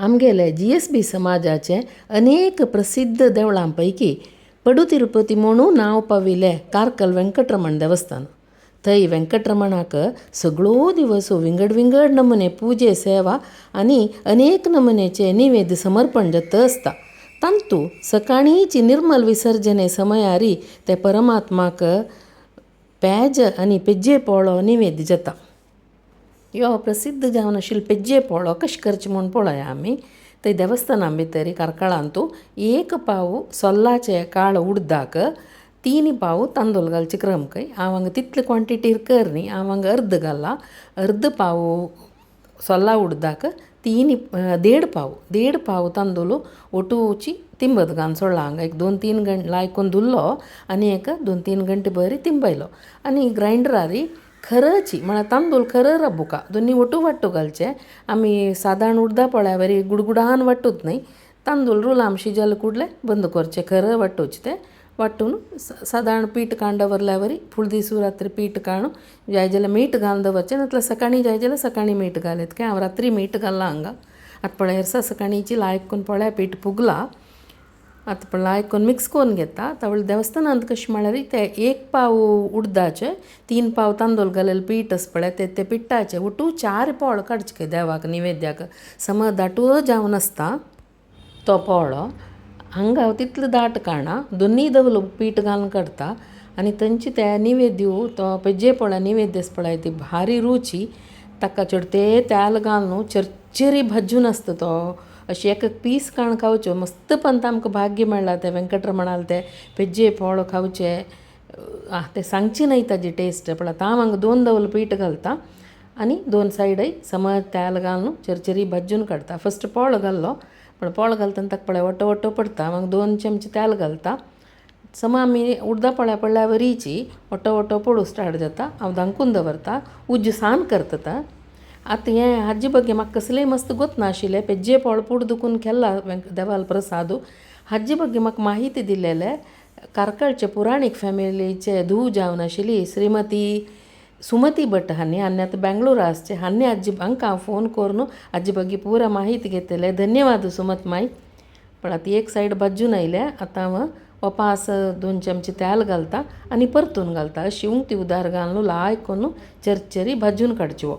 आमगेले GSB समाजाचे अनेक प्रसिद्ध देवळांपैकी पडू तिरुपती म्हणून नांव पाविल्लें कार्कल वेंकटरमण देवस्थान. थंय वेंकटरमणाक सगळो दिवस विंगड विंगड नमुने पूजे सेवा आनी अनेक नमुनेचे निवेद समर्पण जात आसता. तांतू सकाळीची निर्मल विसर्जने समयारी ते परमात्माक पेज आनी पेज्जे पोळो निवेद जाता. यो प्रसिद्ध जावन आशिल्लो पेज्जे पोळो कशें करचें म्हूण पळोवया आमी. थंय देवस्थाना भितर कार्कळांतू 1 पाव सोल्लाचे काळ उडदाक 3 पाव तांदूळ घालचे क्रम कय. हांव हांगा तितले क्वॉन्टिटीर कर न्ही, हांव हांगा अर्द पाव सोल्ला उडदाक 1.5 पाव तांदूळ ओटूची तिंबत घालून सोडला. हांगा 1-2-3 गंटे लायकून धुल्लो आनी 1-2-3 गंटे बरी तिंबयलो आनी ग्रायंडरारी खरची म्हळ्यार तांदूळ खरं रब्बुका दोन्ही ओटू वाट्टू घालचे. आमी सादारण उडदा पळ्या बरी गुडगुडान वाट्टूच न्ही, तांदूळ रुलाम शिजले कुडले बंद करचे, खरं वाट्टूचे ते वाट्टून सादारण पीठ कांड दवरल्या बरी फूल दीस रात्री पीठ काणू जाय जाल्यार मीठ घालून दवरचें, नाजाल्यार सकाळीं जाय जाल्यार सकाळीं मीठ घालत काय. हांव रात्री मीठ घाललां हांगा. आतां पळय हेरसा सकाळींची लायक करून पळय पीठ फुगला. आतां पळय लायक करून मिक्स करून घेता. तावळ देवस्थानांत कशें म्हळ्यार ते 1 पाव उडदाचे 3 पाव तांदूळ घालेले पीठ आसा पळय ते पिठाचे ओटू 4 पोळ काडचे खंय देवाक निवेद्याक. समज दाटूय जावन आसता तो पोळो, हांगा हांव तितलो दाट काडना, दोनी दवलो पीठ घालून काडता आनी तांची ते निवेद्यू तो पेज्जे पोळ्या निवेद्य आसा पळय ती भारी रुची. ताका चडते तेल घालून चरचरी भाजून आसता तो. अशी एक पीस काण खावच्यो मस्त. पण आमकां भाग्य मेळ्ळां ते वेंकटरमणाल ते पेज्जे पोळ खावचे. ते सांगची न्हय ताजी टेस्ट. पण आतां हांव हांगा 2 दवल पीठ घालता आनी 2 सायडय समज तेल घालून चरचरी भाजून काडटा. फस्ट पोळ घाल्लो, पण पोळ घालतना ताका पळय वट्टो पडटा. हांव 2 चमचे तेल घालता. समज आमी उडदा पोळ्या पडल्या वरीची वट्टो पडू स्टार्ट जाता. हांव धांकून दवरता, उज्जसाण करता. आतां हें हाजे बगे म्हाका कसलेंय मस्त गोत नाशिल्लें. पेज्जे पोळ पुड दुखून केल्ला देवाल प्रसादू. हाजे बगे म्हाका माहिती दिलेले कार्कळचे पुराणीक फॅमिलीचे धूव जावन आशिल्ली श्रीमती सुमती भट हांणी आतां बेंगळूर आसचे. हांणी हांकां हांव फोन करून हाजे बगी पुरा माहिती घेतले. धन्यवाद सुमत माई. पण आतां एक सायड भाजून आयले. आतां हांव वापास 2 चमचे तेल घालता आनी परतून घालता. अशी उंगती उदार घालून लायक करून चरचरी भाजून काडच्यो.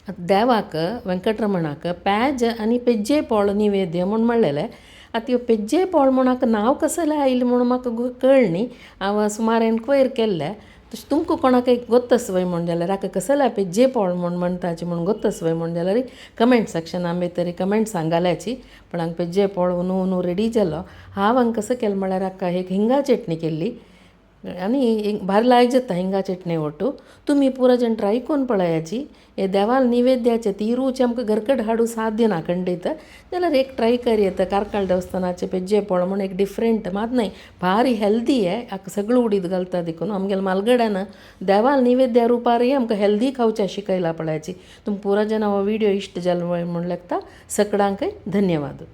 देवाक वेंकटरमणाक पेज आनी पेज्जे पोळ निवेद्य म्हूण म्हणलेलें. आतां ह्यो पेज्जे पोळ म्हूण हाका नांव कसलें आयलें म्हूण म्हाका कळ्ळें न्ही. हांव सुमार एन्क्वायर केल्लें. तशें तुमकां कोणाकय गोत आसवय म्हण जाल्यार हाका कसलें पेज्जे पोळ म्हूण म्हणटाचे म्हूण गोत आसवय म्हण जाल्यार कमेंट सेक्शनां भितर कमेंट सांगाल्याची. पण हांगा पेज्जे पोळ अंदू रेडी जालो. हांव हांगा कसं केलें म्हळ्यार हाका एक हिंगा चटणी केल्ली आनी भारी लायक जाता हिंगा चटणी ओटू. तुमी पुरा जण ट्राय करून पळयाची. हे देवाल निवेद्याचे ती रूच आमकां घरकड हाडू साध्य ना खंडीत जाल्यार एक ट्राय करियेत. कार्कळ देवस्थानाचे पेज्जे पोळ म्हूण एक डिफरंट मात न्हय, भारी हेल्दी हे. हाका सगळं उडीद घालता देखून आमगेल्या मालगड्यान देवाल निवेद्या रुपारय आमकां हेल्दी खावचें शिकयला पळयाची. तुमकां पुरा जण हो व्हिडिओ इश्ट जालो म्हूण लागता. सगळ्यांक धन्यवाद.